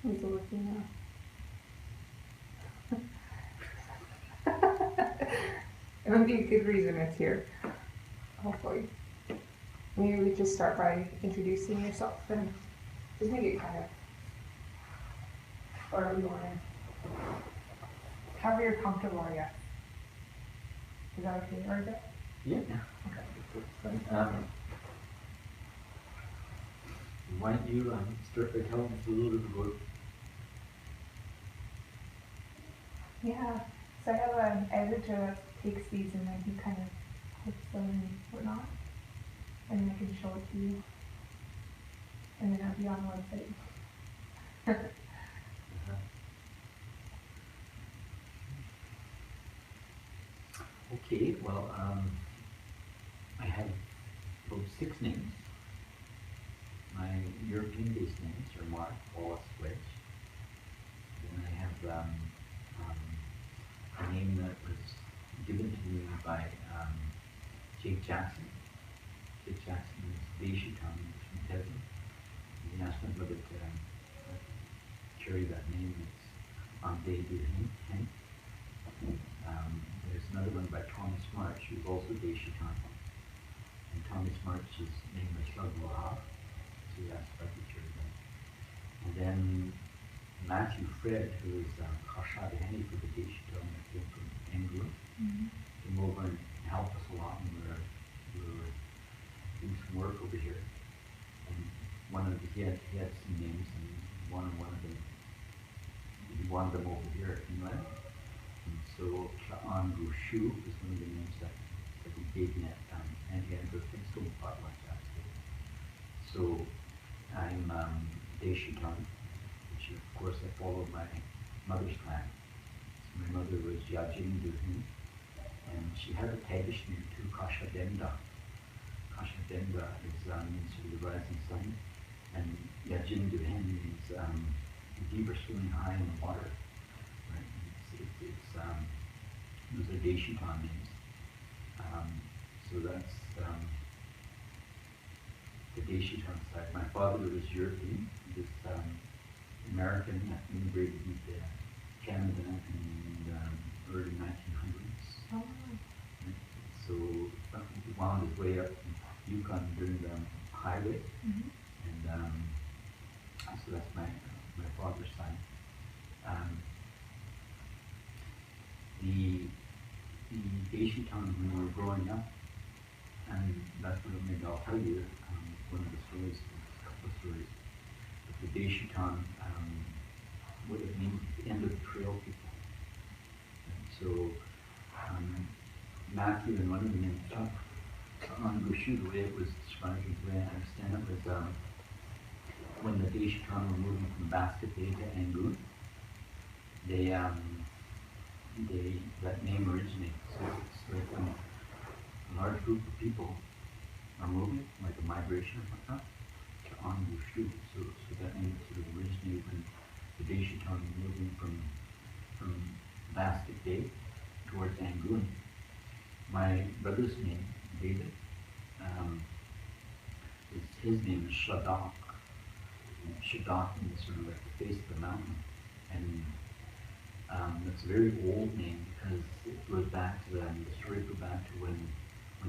He's looking now. It would be a good reason it's here, hopefully. Maybe we just start by introducing yourself and just make it kind of, or you want to, however you're comfortable, I guess. Is that okay, or is it? Yeah. Okay. Why don't you start by telling us a little bit about? Yeah. So I have an editor that takes these and then he kind of puts them and whatnot. And then I can show it to you. And then it'll be on the website. Okay, well, I have about 6 names. My European-based names are Mark, Wallace, Wedge. Then I have a name that was given to me by Jake Jackson. Jake Jackson is Deishitan from Tesla. He asked my brother to carry that name. It's on Day Du Hen. There's another one by Thomas March, who's also Deishitan. And Thomas March's name is Shagwah. So he asked if I could carry that. And then Matthew Fred, who is Kashad Henny for the Deishitan that came from England, came over and helped us a lot when we were doing some work over here. And he had some names, and one of them, he wanted them over here at England. And so Cha'an Gushu is one of the names that we gave me at Anti-Andrew Stone Potluck last year. So I'm Deishitan, which of course I follow my mother's clan. So my mother was Yajin Duhin, and she had a Tagish name too, Kashadenda. Kashadenda is means sort of the rising sun, and Yajin Duhin means deep or swimming high in the water. Right? Those are Deishitan names. So that's the Deishitan side. My father was European. He was American, immigrated into Canada in the early 1900s. Oh. Right? So he wound his way up Yukon during the highway, and so that's my father's side. The Deishitan, when we were growing up, and that's what maybe I'll tell you, one of the stories, a couple of stories, but the Deishitan, what it means is the end of the trail people. And so Matthew and one of the names, on Gushu, the way it was described, the way I understand it, was when the Deishitan were moving from Basket Bay to Angoon, that name originated. So it's like when a large group of people are moving, like a migration or whatnot, to Angushu. So that name sort of originated when the Deishitan were moving from Basket Bay towards Angoon. My brother's name, David, his name is Shadak. Shadak means sort of like the face of the mountain. And it's a very old name because it goes back to the stories go back to when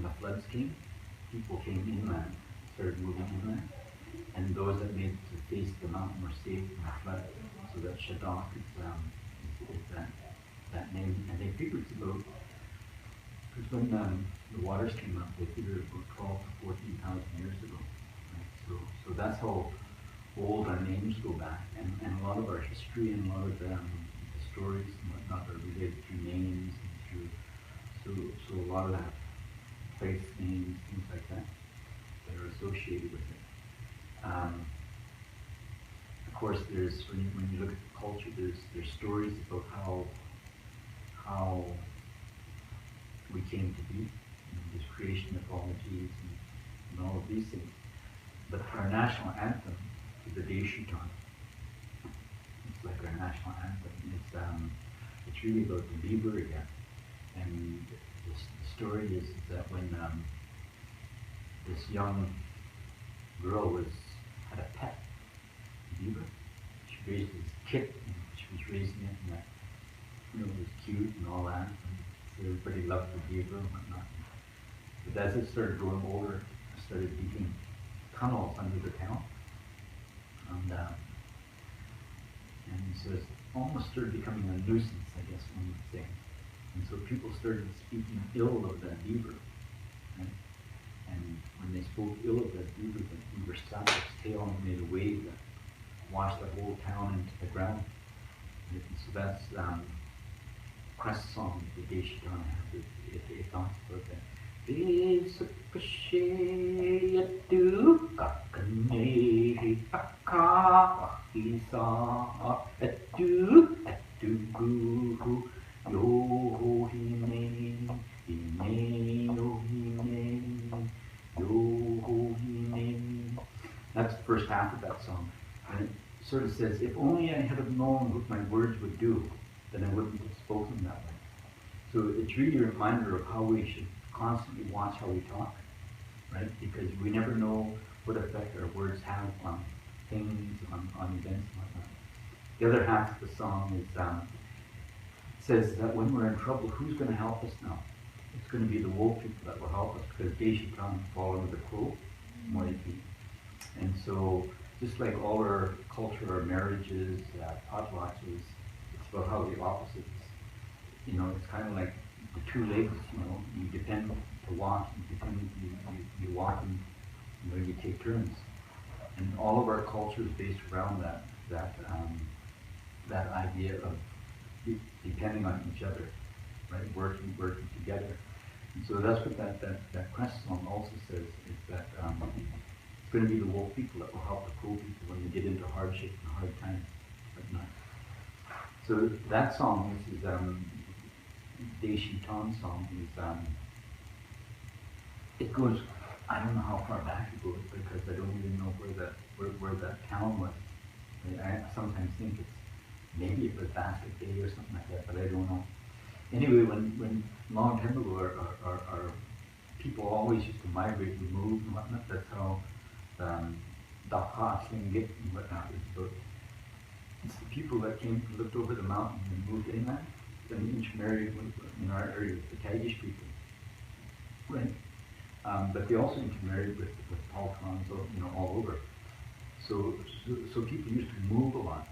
the floods came. People came inland, started moving inland, and those that made it to the face of the mountain were saved from the flood. So that Shadak is that name. And they figured it's about, because when the waters came up, they figured about 12 to 14,000 years ago. Right? So that's how old our names go back, and a lot of our history and a lot of the stories and whatnot are related through names and through, so a lot of that place names, things like that are associated with it. Of course, there's when you look at the culture, there's stories about how we came to be, there's creation mythologies and all of these things. But our national anthem is the Deishitan. It's like our national anthem. It's really about the beaver again. And the story is that when this young girl had a pet beaver, she raised this kit, and she was raising it, and that, you know, it was cute and all that, and so everybody loved the beaver and whatnot. But as it started growing older, I started digging tunnels under the town, and so it almost started becoming a nuisance, I guess one would say. And so people started speaking ill of that beaver, right? And when they spoke ill of that beaver slapped its tail and made a wave that washed the whole town into the ground. And so that's Crest song that the Deishitan has. It talks about that. Besukashayatu kakane akka isa atu guru yohine hine yohine yohine. That's the first half of that song. And it sort of says, if only I had have known what my words would do, then I wouldn't have spoken that way. So it's really a reminder of how we should constantly watch how we talk, right? Because we never know what effect our words have on things, on events and whatnot. The other half of the song is, says that when we're in trouble, who's going to help us now? It's going to be the wolf people that will help us, because Deishitan fall under the crow moiety. And so, just like all our culture, our marriages, potlucks, it's about how the opposites, you know, it's kind of like the two legs, you know, you depend to walk, you walk and, you know, you take turns. And all of our culture is based around that idea of depending on each other, right? Working together. And so that's what that Crest song also says, is that it's going to be the wolf people that will help the crow people when they get into hardship and hard times at night. So that song, this is Deishitan song, is it goes, I don't know how far back it goes, because I don't even know where that town was. I sometimes think it's maybe it was Basket Bay or something like that, but I don't know. Anyway, when long time ago, our people always used to migrate and move and whatnot. That's how Daka, Slingit and whatnot is built. It's the people that came, looked over the mountain and moved inland, and each married, in our area, with the Tagish people, right? But they also intermarried with Paltrons, you know, all over. So people used to move a lot.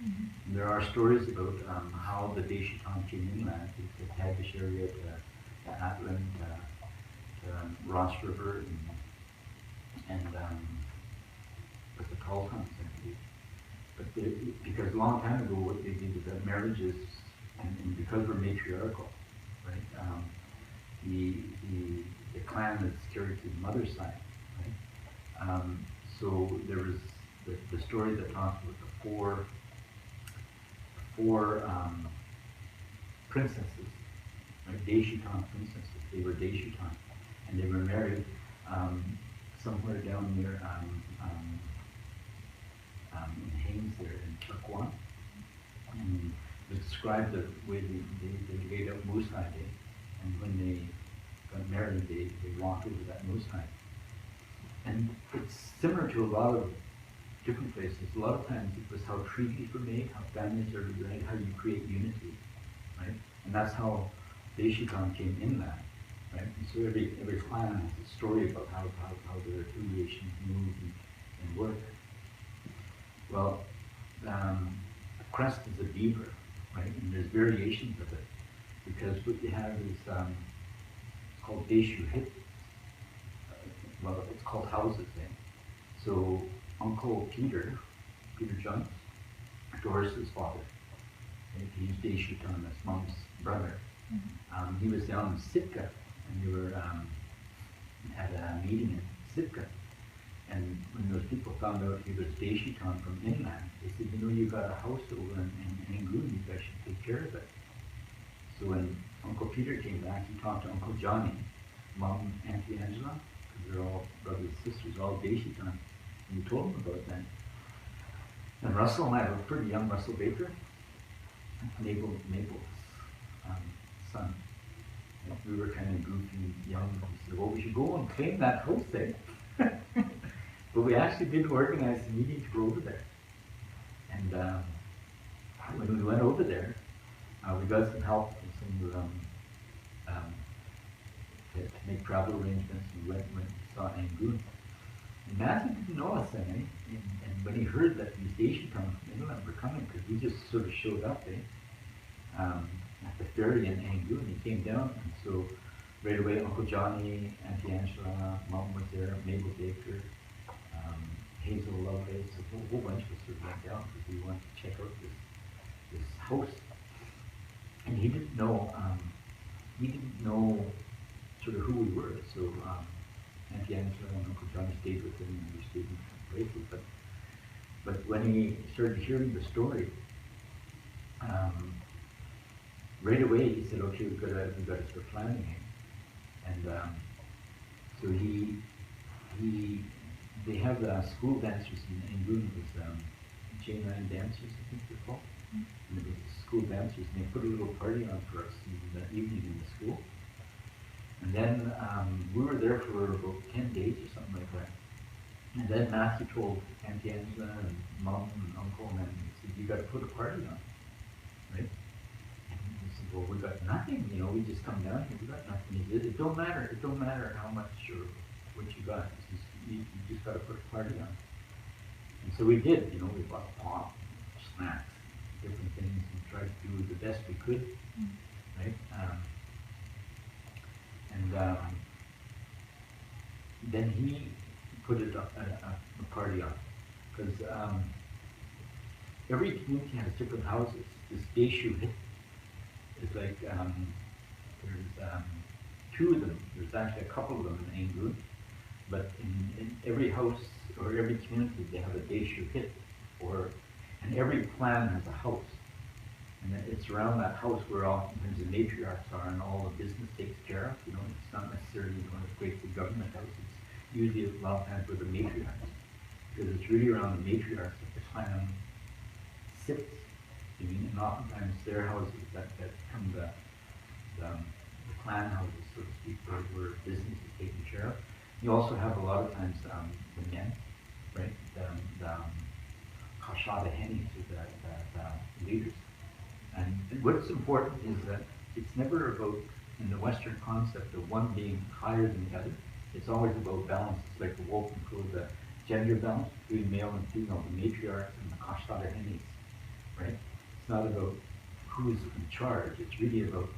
Mm-hmm. There are stories about how the Deishitan came inland to the Tagish area, to Atlan, to Ross River, and with the Paltrons, I believe. But because a long time ago, what they did is that marriages, and because we're matriarchal, right? The clan is carried to the mother's side, right? So there was the story that talks about the four princesses, right? Deishitan princesses. They were Deishitan, and they were married somewhere down near in Haines there in Turquoise. And it described the way they laid out moose hide, and when they got married, they walked over that moose hide. And it's similar to a lot of different places. A lot of times it was how treaties were made, how families are united, how you create unity, right? And that's how Deishitan came in that, right? And so every clan has a story about how their affiliations move and work. Well, Crest is a beaver, right? And there's variations of it, because what you have is it's called Deshu Hit. Well, it's called houses then. So Uncle Peter Jones, Doris's father, right? He's Deishitan, that's Mom's brother. Mm-hmm. He was down in Sitka, and they were at a meeting in Sitka. And when those people found out he was Deishitan from inland, they said, you know, you got a house over in Angoon, you guys should take care of it. So when Uncle Peter came back, he talked to Uncle Johnny, Mom, Auntie Angela, because they're all brothers and sisters, all Deishitan, and he told them about that. And Russell and I were pretty young, Russell Baker, Mabel's son. And we were kind of goofy, young. He said, well, we should go and claim that house then. But we actually didn't organize a meeting to go over there. And And when we went over there, we got some help from some of them um, to make travel arrangements. We went and saw Angoon. And Matthew didn't know us then, eh? And when he heard that these Asian coming from England were coming, because we just sort of showed up, at the ferry in Angoon, he came down, and so right away Uncle Johnny, Auntie Angela, Mom was there, Mabel Baker, Hazel Lovelace, a whole bunch of us sort of went down because we wanted to check out this house. And he didn't know sort of who we were. So Auntie Angela and Uncle Johnny stayed with him, and we stayed in Braithwaite. But when he started hearing the story, right away he said, "Okay, we've got to start planning it." And so they have school dancers in Angoon. It was J9 dancers, I think they're called. And it was school dancers, and they put a little party on for us in the evening in the school. And then we were there for about 10 days or something like that. And then Matthew told Auntie Angela and Mom and Uncle, and he said, "You got to put a party on, right?" And he said, "Well, we got nothing, we just come down here, we got nothing." He said, it don't matter how much or what you got, you just got to put a party on. And so we did, we bought pop, snacks, different things, and tried to do the best we could, right? Then he put a party on, because every community has different houses. This Deshu hit is like, there's two of them, there's actually a couple of them in Angoon, but in every house or every community they have a Deshu hit, and every clan has a house. And it's around that house where oftentimes the matriarchs are and all the business takes care of. It's not necessarily a great big government house. It's usually a lot of times with the matriarchs, because it's really around the matriarchs that the clan sits. And oftentimes their houses that become the clan houses, so to speak, where business is taken care of. You also have a lot of times the men, right? The Kashada Hennies, or the leaders. And what's important is that it's never about, in the Western concept of one being higher than the other. It's always about balance. It's like the wolf and crow, the gender balance between male and female, the matriarchs and the Kashtada Hennies, right? It's not about who's in charge. It's really about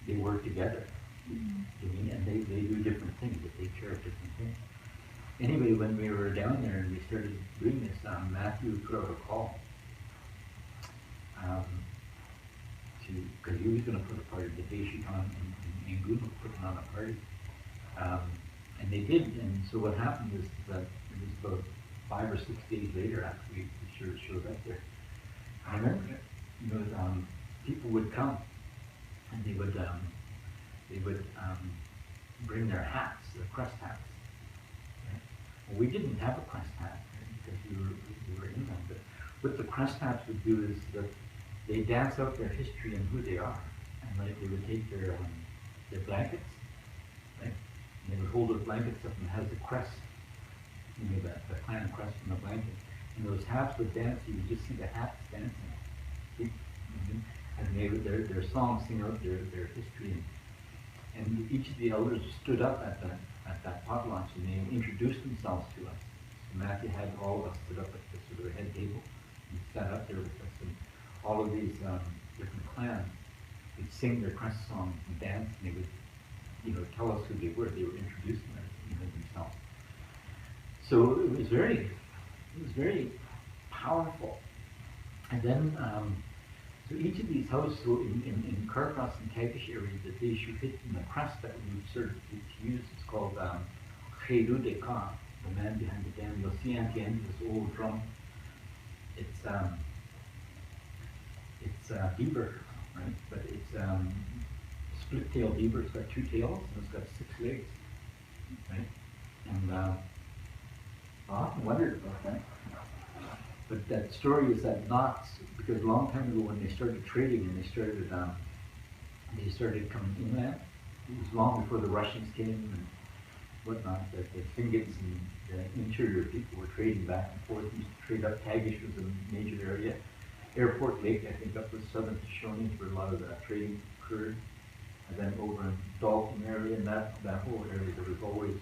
they work together. And they do different things. They take care of different things. Anyway, when we were down there and we started doing this, Matthew put out a call. Because he was going to put a party, the Deshiton in Angoon was putting on a party. And they did, and so what happened was that it was about 5 or 6 days later after we showed up there. I remember, people would come, and they would bring their hats, their crest hats. Right? Well, we didn't have a crest hat, right, because we were in them, but what the crest hats would do is that they dance out their history and who they are, and they would take their blankets, right? And they would hold those blankets up and it has the crest, the clan crest on the blanket. And those hats would dance. You would just see the hats dancing, and they would their songs sing out their history. And each of the elders stood up at that pot launch and they introduced themselves to us. So Matthew had all of us stood up at the sort of head table and sat up there with us. And all of these different clans would sing their crest songs and dance, and they would, tell us who they were. They were introducing themselves. So it was very powerful. And then, so each of these houses, so in Carcross and Tagish area, that they should hit in the crest that we started to use. It's called Kheiru de Ka, the man behind the dam. You'll see Auntie Angela's old drum. It's beaver, right? But it's split-tailed beaver. It's got 2 tails and it's got 6 legs, right? And I often wondered about that. But that story is that knots, because a long time ago when they started trading and they started coming inland, it was long before the Russians came, whatnot, that the Tlingits and the interior people were trading back and forth. Used to trade up. Tagish was a major area. Airport Lake, I think, up with southern Shoshone is where a lot of that trading occurred. And then over in Dalton area and that whole area, there was always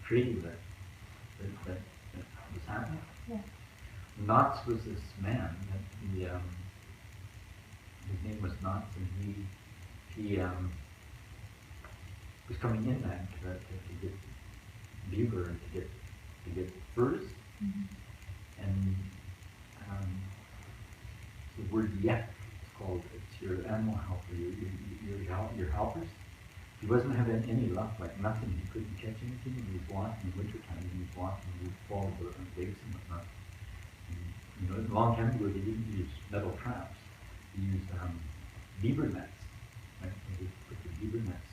trading that was happening. Yeah. Knox was this man that his name was Knox, and he was coming inland to get beaver and to get furs. Mm-hmm. And the word yek is called, it's your animal helper, your helpers. He wasn't having any luck, like nothing. He couldn't catch anything. He was walking in wintertime, and he was walking, and he would fall on lakes and whatnot. And, you know, a long time ago, they didn't use metal traps. They used beaver nets. Right? They would put the beaver nets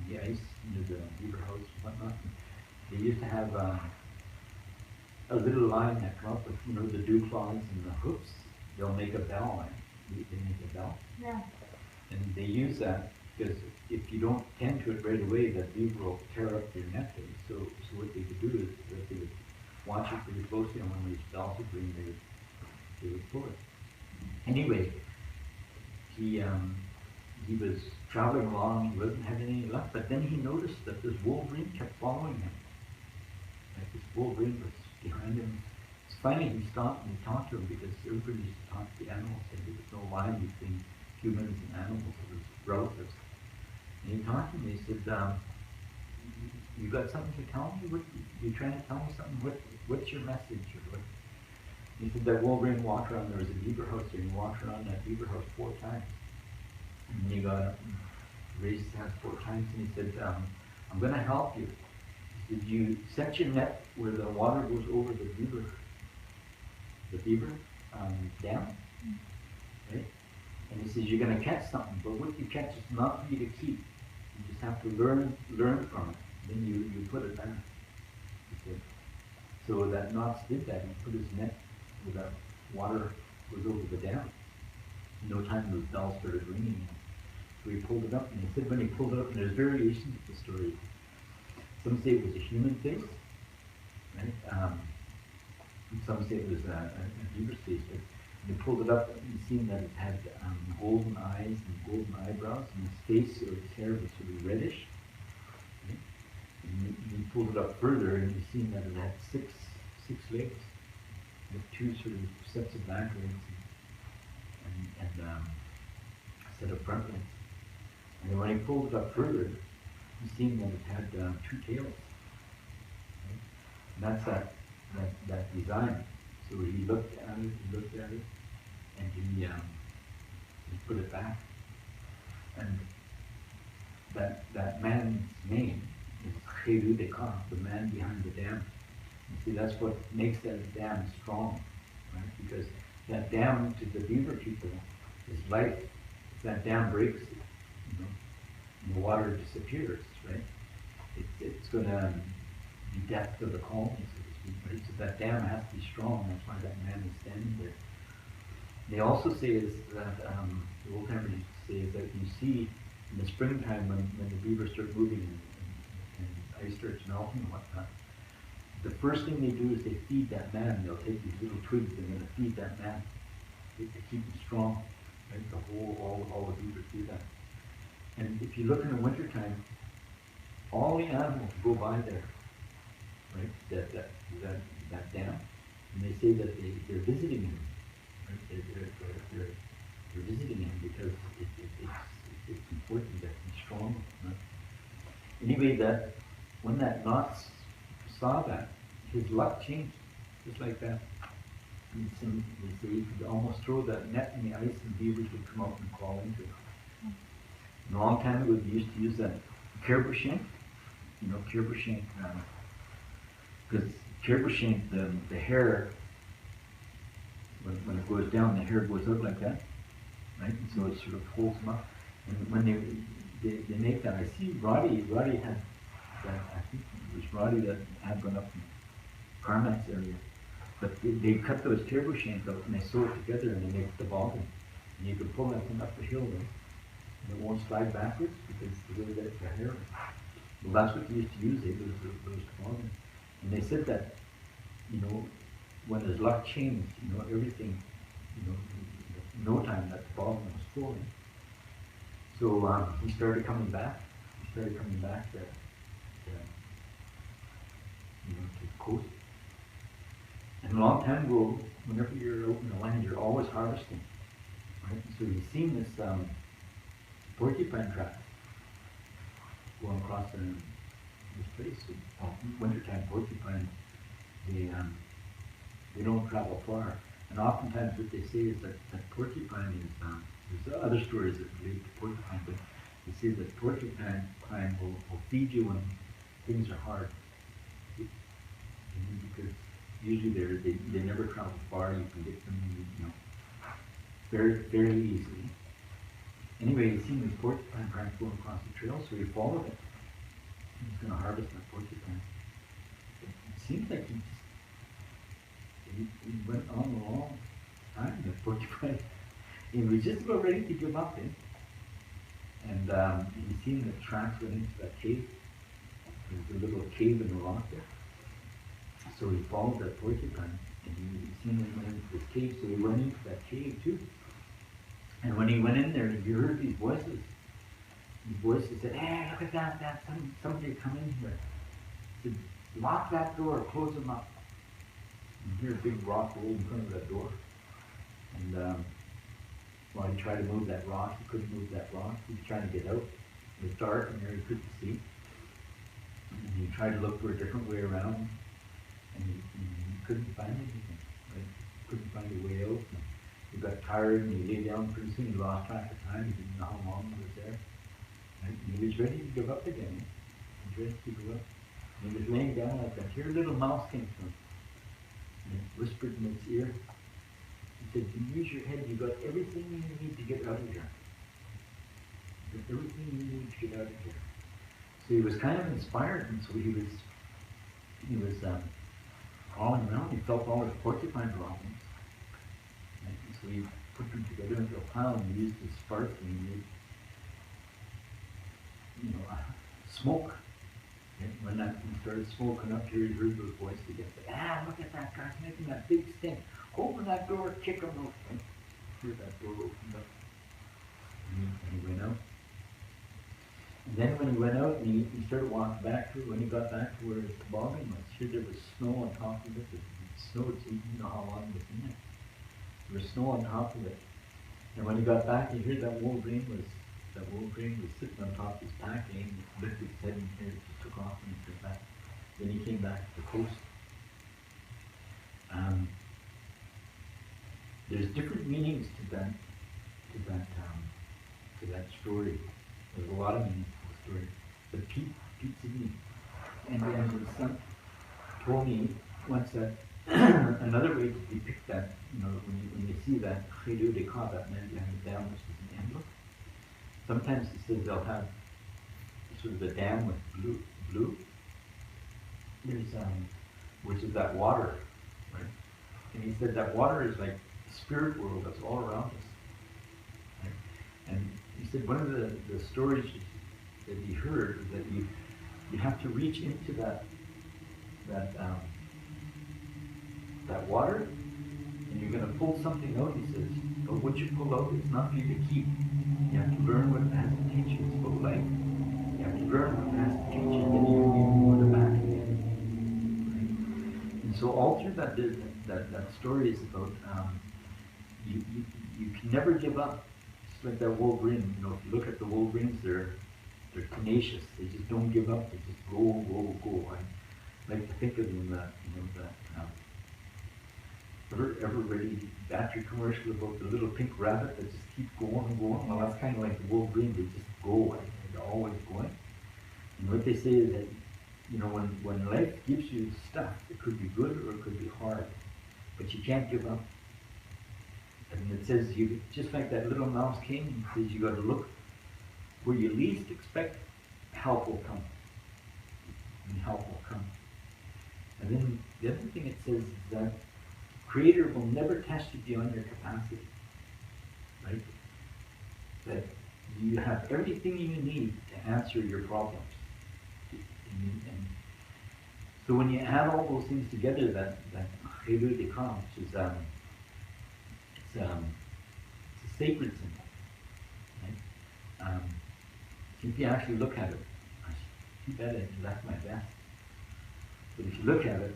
in the ice near the beaver house and whatnot. And they used to have a little line that come up with, you know, the dew claws and the hoofs. They'll make a bell, right? They make a bell. Yeah. And they use that because if you don't tend to it right away, that beaver will tear up your net. So what they would do is that they would watch it pretty closely, and when these bells would ring, they would pull it. Anyway, he was traveling along, he wasn't having any luck, but then he noticed that this wolverine kept following him. Like this wolverine was behind him. So finally he stopped and he talked to him, because everybody used to talk to the animals, and there was no line between humans and animals, it was relatives. And he talked to him, and he said, you got something to tell me? You trying to tell me something? What's your message? Or what? He said that wolverine walked around, there was a beaver house there, and he walked around that beaver house 4 times. And then he got up and raised his hands 4 times, and he said, I'm going to help you. He said, you set your net where the water goes over the beaver dam, right? And he says, you're going to catch something, but what you catch is not for you to keep. You just have to learn from it. Then you put it down. He said. So that Knox did that. He put his net where that water was over the dam. In no time those bells started ringing. So he pulled it up, and he said when he pulled it up, and there's variations of the story. Some say it was a human face, right? And some say it was a beaver's face. But when he pulled it up, he seen that it had golden eyes and golden eyebrows, and his face or his hair was sort of reddish. Right? And he pulled it up further, and he seen that it had six legs, with 2 sort of sets of back legs and a set of front legs. And then when he pulled it up further, he seen that it had 2 tails. Right? And that's that design. So he looked at it, and he put it back. And that man's name is Cheru Deka, the man behind the dam. You see, that's what makes that dam strong, right? Because that dam to the beaver people is life. If that dam breaks, you know, and the water disappears, right? It's going to be death to the colony, so to speak. Right? So that dam has to be strong. That's why that man is standing there. They also say is that the old timers used to say is that you see in the springtime when the beavers start moving and ice starts melting and whatnot, the first thing they do is they feed that man. They'll take these little twigs and they're going to feed that man to keep him strong. Right? All the beavers do that. And if you look in the wintertime, all the animals go by there, right? That dam, and they say that they're visiting him. Right? They're visiting him because it's important that he's strong. Right? Anyway, that when that Knox saw that, his luck changed, just like that. They say he could almost throw that net in the ice, and beavers would come out and crawl into it. And a long time ago, they used to use that caribou shank. You know, caribou shank, because caribou shank, the hair, when it goes down, the hair goes out like that, right? And so it sort of holds them up. And when they make that, I see Roddy had that, I think it was Roddy that had gone up in Carmack's area. But they cut those caribou shanks out and they sew it together and they make the toboggan. And you can pull that thing up the hill, right? And it won't slide backwards because the way that the hair is. Well, that's what they used to use, those toboggans. And they said that, you know, when his luck changed, you know, everything, you know, in no time that toboggan was full. So he started coming back. He started coming back to you know, to the coast. And a long time ago, whenever you're out in the land, you're always harvesting, right? So you've seen this porcupine track going across this place. So, wintertime porcupine, they don't travel far. And oftentimes what they say is that porcupine is, there's other stories that relate to porcupine, but they say that porcupine will feed you when things are hard. Because usually they never travel far, you can get them, you know, very easily. Anyway, he seen this porcupine track going across the trail, so he followed it. He was going to harvest that porcupine. It seemed like he went on a long time, the porcupine. He was just about ready to give up, And he seen the tracks went into that cave. There's a little cave in the rock there. So he followed that porcupine, and he seen him went into this cave, so he went into that cave too. And when he went in there, he heard these voices. These voices said, "Hey, look at that, somebody come in here." He said, "Lock that door, close them up." And hear a big rock roll in front of that door. And while he tried to move that rock, he couldn't move that rock. He was trying to get out. It was dark in there, he couldn't see. And he tried to look for a different way around. And he couldn't find anything, right? Couldn't find a way out. And he got tired and he lay down pretty soon. He lost track of time. He didn't know how long he was there. Right? And he was ready to give up again. He was ready to give up. And he was laying down like that. Here a little mouse came to him. And it whispered in its ear. He said, "You use your head. You got everything you need to get out of here. You got everything you need to get out of here." So he was kind of inspired, and so he was crawling around. He felt all his porcupine problems. Right? And so he put them together into a pile and he used his spark and he made, you know, smoke. And when that thing started smoking up here, he heard those voices again. Look at that guy's making that big stink. Open that door, kick him out. And heard that door opened up. And he went out. And then when he went out and he started walking back through, when he got back to where his toboggan was, here there was snow on top of it. The snow, you know how long it was in there. There was snow on top of it. And when he got back, he heard that Wolverine was sitting on top of his pack, and he lifted his head and here just took off and he came back. Then he came back to the coast. There's different meanings to that story. There's a lot of meanings to the story. But Pete Sidney and his son told me once that another way to depict that, you know, when you see that Credo de Cas, that man behind the dam, which is an emblem, sometimes he says they'll have sort of a dam with blue. There's which is that water, right? And he said that water is like the spirit world that's all around us. Right? And he said one of the stories that he heard is that you have to reach into that water, and you're going to pull something out, he says, but what you pull out is not for you to keep. You have to learn what it has to teach you. It's about life. You have to learn what it has to teach you, and then you go to back again. Right? And so all through that story is about you can never give up. It's like that Wolverine. You know, if you look at the Wolverines, they're tenacious. They just don't give up. They just go. I like to think of them that, you know, that ever ready battery commercial about the little pink rabbit that just keeps going and going? Well, that's kind of like the Wolverine. They just go. Right? They're always going. And what they say is that, you know, when life gives you stuff, it could be good or it could be hard, but you can't give up. And it says, you just like that little mouse king, it says you got to look where you least expect help will come. And help will come. And then the other thing it says is that Creator will never test you beyond your capacity. Right? That you have everything you need to answer your problems. And so when you add all those things together, that Chedud Ikram, which is it's a sacred symbol, right? So if you actually look at it, too bad I left my vest. But if you look at it,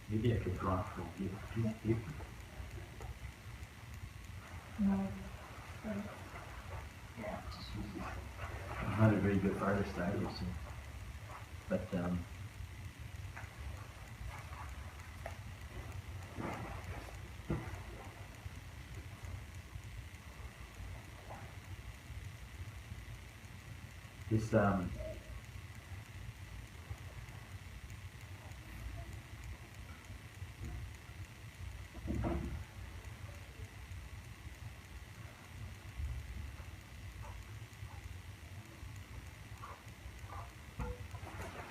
maybe I could draw for a piece of paper. No. Sorry. Yeah, just use this. I'm not a very good artist either, so. But this so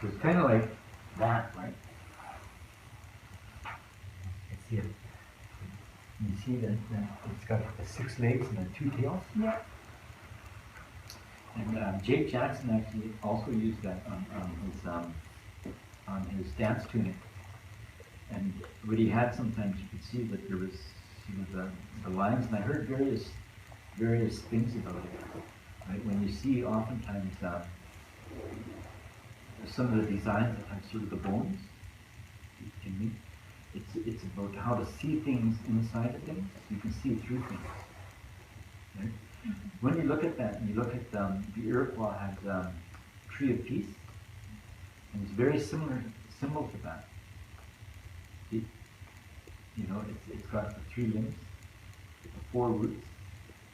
it's kind of like that, right? I see it. You see that it's got the 6 legs and the 2 tails? Yeah. And Jake Jackson actually also used that on his dance tunic. And what he had sometimes, you could see that there was, the lines, and I heard various things about it. Right? When you see oftentimes some of the designs that have sort of the bones, in me, it's about how to see things inside of things. You can see through things. Right? When you look at that, and you look at the Iroquois had Tree of Peace, and it's very similar symbol to that. See, it's got the 3 limbs, the 4 roots,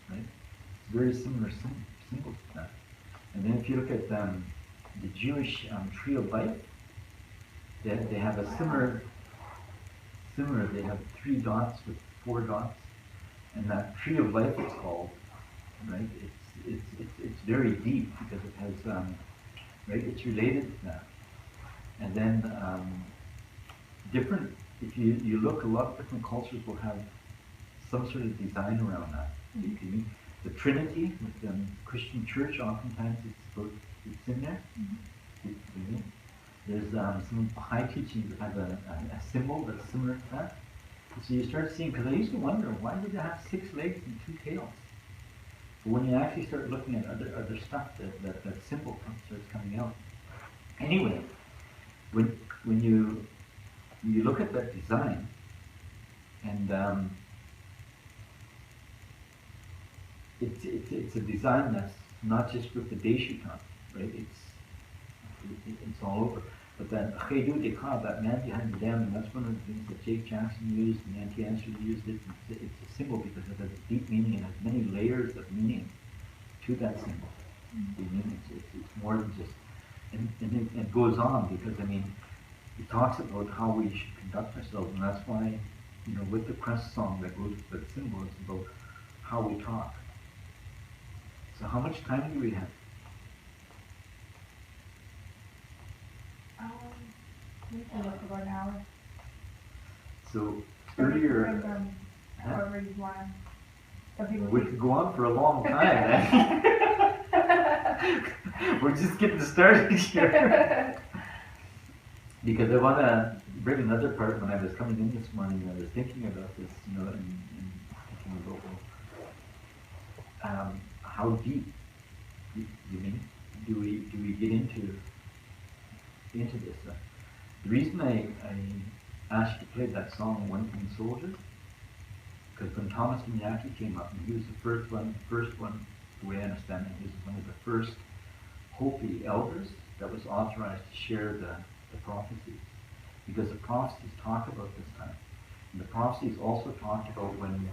right? It's very similar symbol to that. And then if you look at the Jewish Tree of Life, they have a similar. They have 3 dots with 4 dots, and that Tree of Life it's called. Right, it's very deep because it has right. It's related to that, and then different. If you look, a lot of different cultures will have some sort of design around that. Mm-hmm. The Trinity with the Christian Church, oftentimes it's in there. Mm-hmm. There's some high teachings that have a symbol that's similar to that. So you start seeing, because I used to wonder, why did it have 6 legs and 2 tails? But when you actually start looking at other stuff, that symbol starts coming out. Anyway, when you look at that design, and it's a design that's not just with the Deshutan, right? It's all over. But that Chedud Ikar, that man behind the dam, and that's one of the things that Jake Jackson used and Nancy Answer used. It's a symbol because it has a deep meaning and has many layers of meaning to that symbol. Mm-hmm. It's more than just, and it goes on because it talks about how we should conduct ourselves, and that's why, with the crest song that goes with the symbol, it's about how we talk. So how much time do we have? Maybe like about an hour. So earlier, however you want. We could go on for a long time. We're just getting started here. Because I want to bring another part. When I was coming in this morning, I was thinking about this, and thinking about how deep, you mean, do we get into this? The reason I asked you to play that song, One King Soldier, because when Thomas Minyaki came up, and he was the first one, the way I understand it, he was one of the first Hopi elders that was authorized to share the prophecies. Because the prophecies talk about this time. And the prophecies also talked about when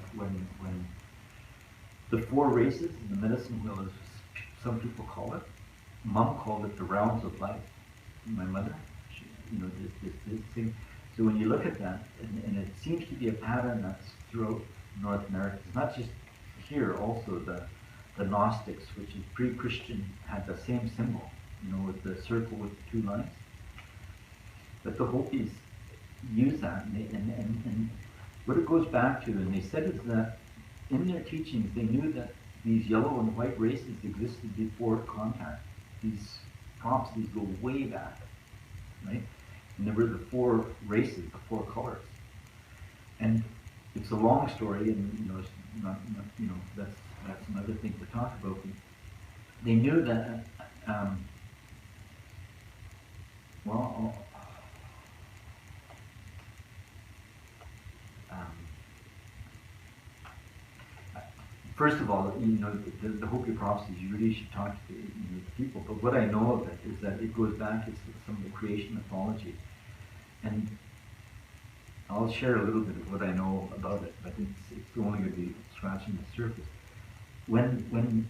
the 4 races in the medicine wheel, as some people call it, Mom called it the rounds of life. My mother, this thing. So when you look at that, and it seems to be a pattern that's throughout North America. It's not just here, also the Gnostics, which is pre-Christian, had the same symbol, with the circle with the 2 lines. But the Hopis use that, and what it goes back to, and they said is that in their teachings, they knew that these yellow and white races existed before contact. these prophecies go way back, right? And there were the four races, the four colors. And it's a long story, and it's not that's another thing to talk about. They knew that, well, first of all, the Hopi prophecies, you really should talk to the people. But what I know of it is that it goes back to some of the creation mythology. And I'll share a little bit of what I know about it, but it's only going to be scratching the surface. When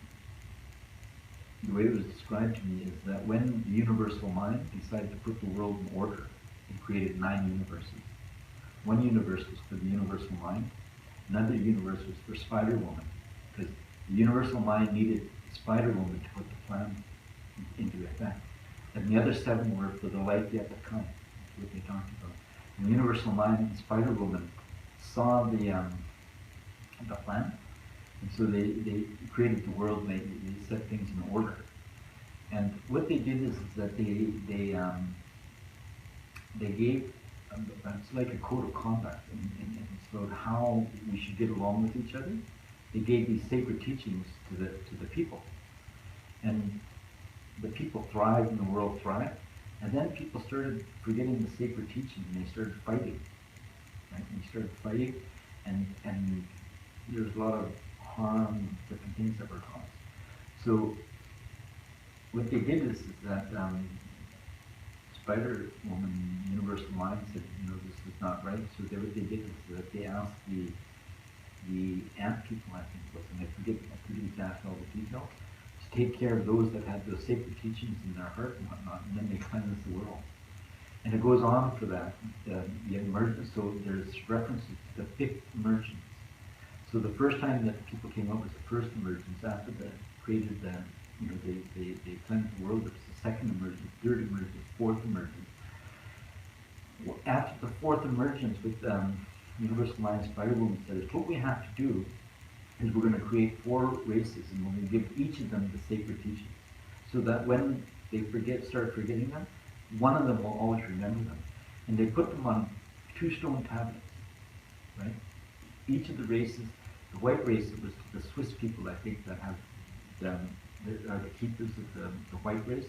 the way it was described to me is that when the universal mind decided to put the world in order, it created 9 universes. One universe was for the universal mind, another universe was for Spider Woman, because the universal mind needed Spider Woman to put the plan into effect. And the other 7 were for the life yet to come. That's what they talked about. And the universal mind and Spider Woman saw the plan, and so they created the world, and they set things in order. And what they did is that they gave, it's like a code of conduct, and it's about how we should get along with each other. They gave these sacred teachings to the people, and the people thrived and the world thrived. And then people started forgetting the sacred teaching, and they started fighting. Right? And they started fighting, and there's a lot of harm, different things that were caused. So what they did is that Spider Woman, Universal Mind, said, this is not right. So what they did is that they asked the ant people, I think it was, and I forget exactly all the details, to take care of those that had those sacred teachings in their heart and whatnot, and then they cleanse the world. And it goes on for that, the emergence. So there's references to the 5th emergence. So the first time that people came up was the first emergence. After they created they cleansed the world. It was the 2nd emergence, 3rd emergence, 4th emergence. After the 4th emergence with Universal Mind Spider Woman says, what we have to do is we're going to create 4 races, and we're going to give each of them the sacred teachings, so that when they start forgetting them, one of them will always remember them. And they put them on 2 stone tablets, right? Each of the races, the white race, it was the Swiss people, I think, that have are the keepers of the white race.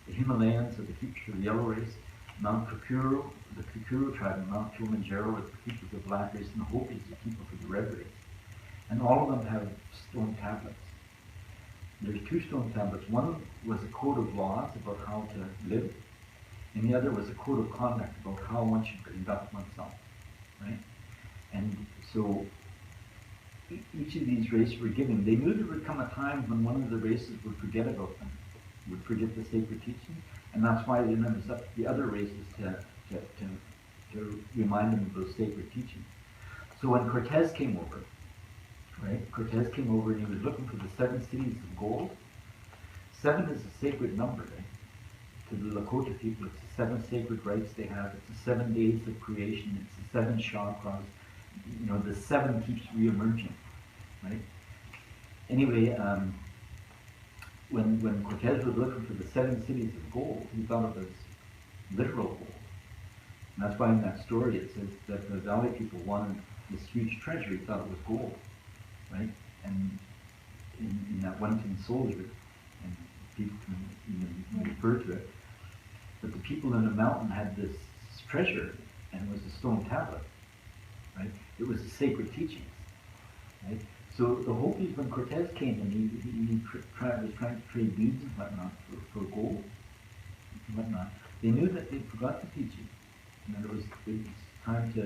The Himalayans are the keepers of the yellow race. Mount Kukuru, the Kukuru tribe, and Mount Kilimanjaro are the keepers of the black race, and the Hopi is the keeper for the red race. And all of them have stone tablets. There's 2 stone tablets. One was a code of laws about how to live, and the other was a code of conduct about how one should conduct oneself, right? And so each of these races were given. They knew there would come a time when one of the races would forget about them, would forget the sacred teaching, and that's why then it was up to the other races to remind them of those sacred teachings. So when Cortez came over, right? Cortez came over and he was looking for the 7 cities of gold. 7 is a sacred number, right? To the Lakota people, it's the 7 sacred rites they have. It's the 7 days of creation. It's the 7 chakras. The 7 keeps re-emerging, right? Anyway, when Cortez was looking for the 7 cities of gold, he thought it was literal gold. And that's why in that story it says that the valley people wanted this huge treasure. He thought it was gold, right? And in that one tin soldier, and people can even refer to it, but the people in the mountain had this treasure, and it was a stone tablet, right? It was the sacred teachings, right? So the Hopis, when Cortez came and he was trying to trade beads and whatnot for gold and whatnot, they knew that they forgot the teaching, and that it was time to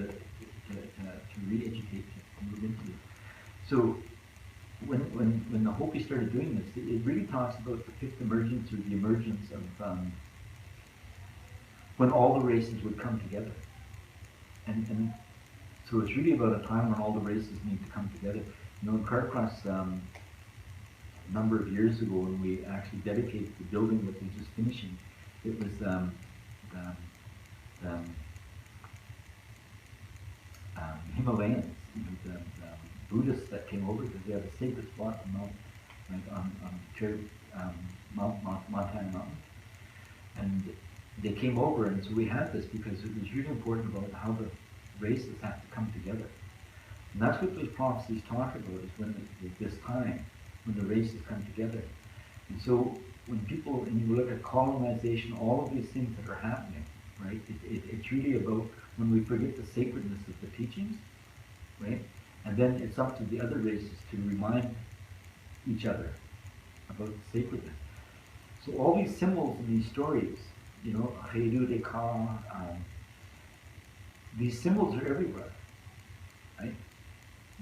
re-educate, to move into it. So when the Hopi started doing this, it really talks about the 5th emergence, or the emergence of when all the races would come together. And so it's really about a time when all the races need to come together. In Carcross, a number of years ago, when we actually dedicated the building that we're just finishing, it was the Himalayans, the Buddhists that came over, because they had a sacred spot on Mount Montana, Mount they came over, and so we had this because it was really important about how the races have to come together. And that's what those prophecies talk about, is when this time, when the races come together. And so when people, and you look at colonization, all of these things that are happening, right, it's really about when we forget the sacredness of the teachings, right, and then it's up to the other races to remind each other about the sacredness. So all these symbols in these stories, you know, these symbols are everywhere, right?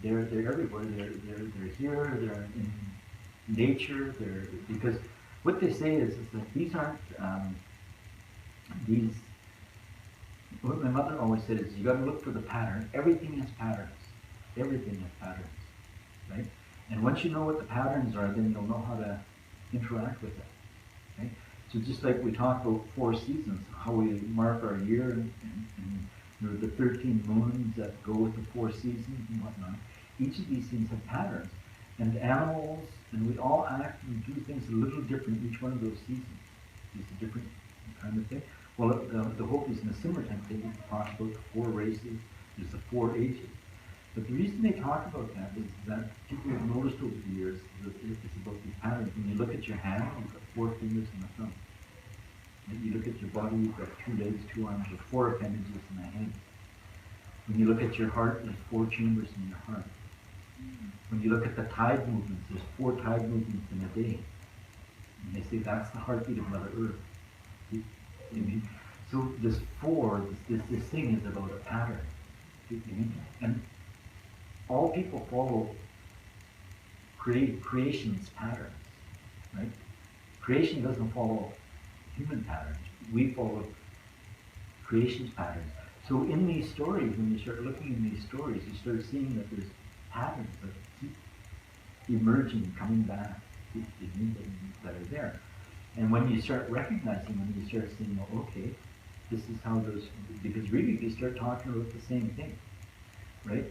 They're everywhere. They're here. They're in nature. Because what they say is that these aren't these. What my mother always said is, you got to look for the pattern. Everything has patterns. Everything has patterns, right? And once you know what the patterns are, then you'll know how to interact with it, right? So just like we talk about 4 seasons, how we mark our year, and you know, the 13 moons that go with the 4 seasons and whatnot. Each of these things have patterns, and animals, and we all act and do things a little different each one of those seasons. It's a different kind of thing. Well, the hope is in the summertime thing. We talk about the 4 races. There's the 4 ages. But the reason they talk about that is that people have noticed over the years that it's about these patterns. When you look at your hand, you've got 4 fingers and a thumb. When you look at your body, you've got 2 legs, 2 arms, or 4 appendages in the head. When you look at your heart, there's 4 chambers in your heart. When you look at the tide movements, there's 4 tide movements in a day. And they say that's the heartbeat of Mother Earth. You know what I mean? So this 4, this thing is about a pattern. You know what I mean? And all people follow creation's patterns, right? Creation doesn't follow human patterns. We follow creation's patterns. So in these stories, when you start looking in these stories, you start seeing that there's patterns that keep emerging, coming back, that are there. And when you start recognizing, when you start seeing, oh, okay, this is how those, because really they start talking about the same thing, right?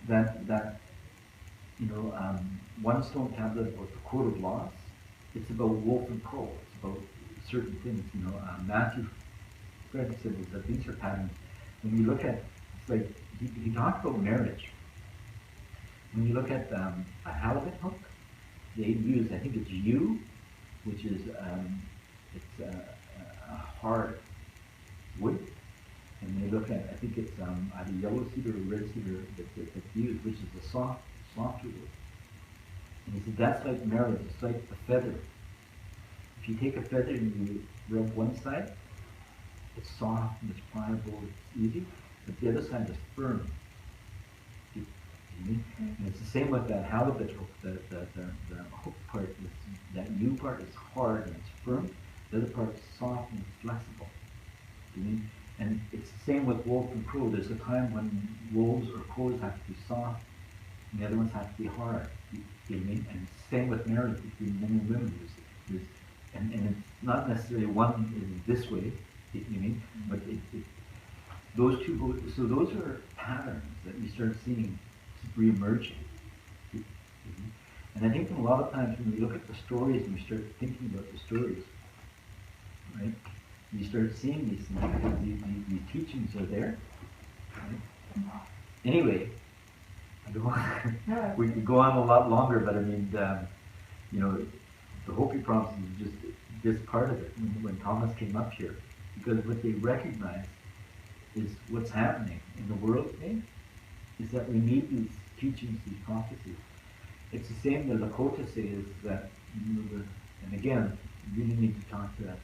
That you know, one stone tablet about the code of laws. It's about wolf and crow. It's about certain things. You know, Matthew Fred said that these are patterns. When you look at, it's like he talked about marriage. When you look at a halibut hook, they use, I think it's yew, which is it's a hard wood. And they look at, I think it's either yellow cedar or red cedar that's used, which is a softer wood. And he said that's like marriage. It's like a feather. If you take a feather and you rub one side, it's soft and it's pliable, it's easy, but the other side is firm. And it's the same with that halibut hook. The hook part, that yew part is hard and it's firm. The other part is soft and it's flexible. And it's the same with wolf and crow. There's a time when wolves or crows have to be soft, and the other ones have to be hard. You know what I mean? And it's the same with marriage between men and women. And it's not necessarily one is this way, you know what I mean? But those two go, so those are patterns that you start seeing re-emerging. And I think a lot of times when we look at the stories and we start thinking about the stories, right? You start seeing these things because these teachings are there. Right? Anyway, I don't want we could go on a lot longer, but I mean, you know, the Hopi promise is just this part of it when Thomas came up here, because what they recognize is what's happening in the world today is that we need these teachings, these prophecies. It's the same that Lakota says that, you know, and again, you really need to talk to that.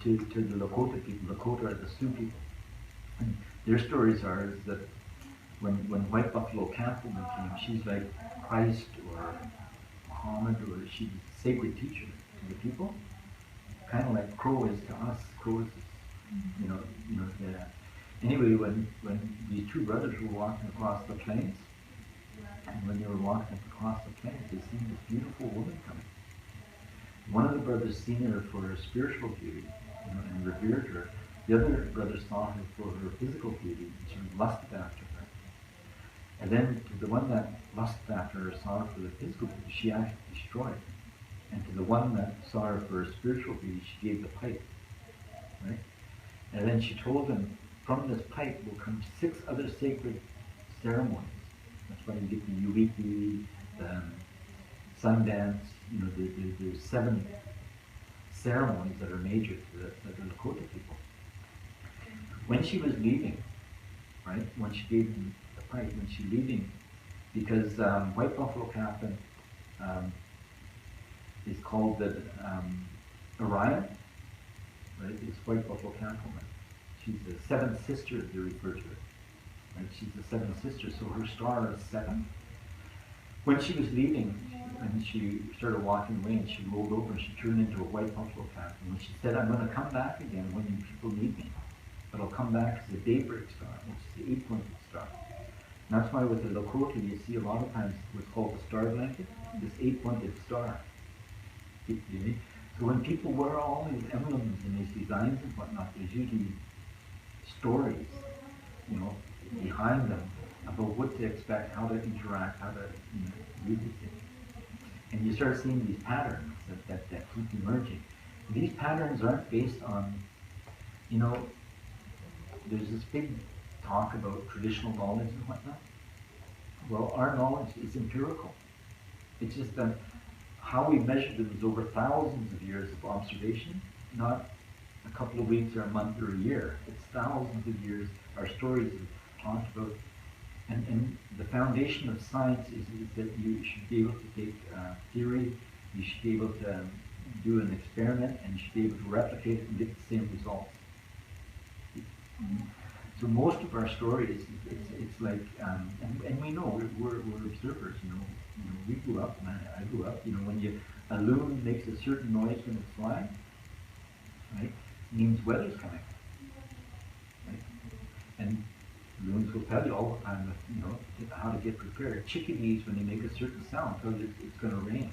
To the Lakota people. Lakota are the Sioux people. And their stories are is that when White Buffalo Catwoman came, she's like Christ or Muhammad, or she's a sacred teacher to the people. Kind of like Crow is to us. Crow is, you know. Anyway, when these 2 brothers were walking across the plains, and when they were walking across the plains, they seen this beautiful woman coming. One of the brothers seen her for her spiritual beauty, you know, and revered her. The other brother saw her for her physical beauty and sort of lusted after her. And then the one that lusted after her saw her for the physical beauty, she actually destroyed her. And to the one that saw her for a spiritual beauty, she gave the pipe, right? And then she told him, from this pipe will come 6 other sacred ceremonies. That's why you get the Uwiki, the Sundance, you know, the 7 ceremonies that are major to the Lakota people. When she was leaving, right, when she gave him the pipe, when she leaving, because White Buffalo Captain is called the Orion, right? It's White Buffalo Cattleman. She's the 7th sister, they refer to her. Right? She's the 7th sister, so her star is 7. When she was leaving, and she started walking away, and she rolled over, and she turned into a White Buffalo Captain. And she said, "I'm going to come back again when you people need me, but I'll come back as a daybreak star, which is the 8-pointed star." And that's why with the Lakota, you see a lot of times what's called the star blanket, this 8-pointed star. You know? So when people wear all these emblems and these designs and whatnot, there's usually stories, you know, behind them about what to expect, how to interact, how to, you know, read these things. And you start seeing these patterns that keep emerging. These patterns aren't based on, you know, there's this big talk about traditional knowledge and whatnot. Well, our knowledge is empirical. It's just that how we measure them is over thousands of years of observation, not a couple of weeks or a month or a year. It's thousands of years. Our stories have talked about. And the foundation of science is that you should be able to take theory, you should be able to do an experiment, and you should be able to replicate it and get the same results. So most of our stories, it's like, and we know, we're observers, you know, we grew up, and I grew up, you know, when a loon makes a certain noise when it's flying, right, it means weather's coming, right? And loons will tell you all the time, you know, how to get prepared. Chickadees, when they make a certain sound, tell you it's going to rain,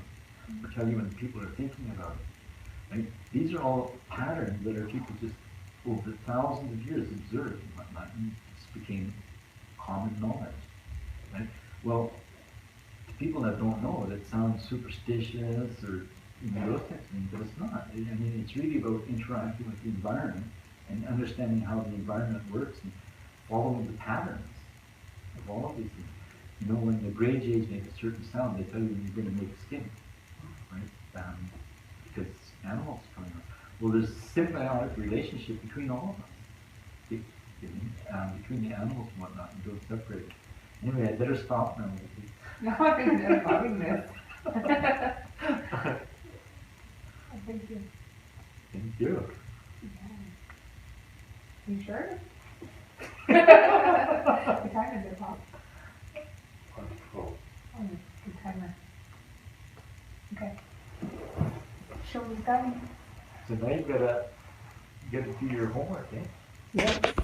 or tell you when people are thinking about it. Right? These are all patterns that our people just over thousands of years observed and whatnot, and it became common knowledge. Right? Well, to people that don't know it, it sounds superstitious or, you know, those types of things, but it's not. I mean, it's really about interacting with the environment and understanding how the environment works and following the patterns of all of these things. You know, when the gray jays make a certain sound, they tell you when you're going to make skin, right? Because animals are coming up. Well, there's a symbiotic relationship between all of us, between the animals and whatnot, and don't separate. Anyway, I better stop now. No, I think they're loving this. Thank you. Thank you. Yeah. You sure? The timer did pop. Oh. Oh, good timer. Okay. Show me the gun. So now you gotta do your homework, eh? Yep.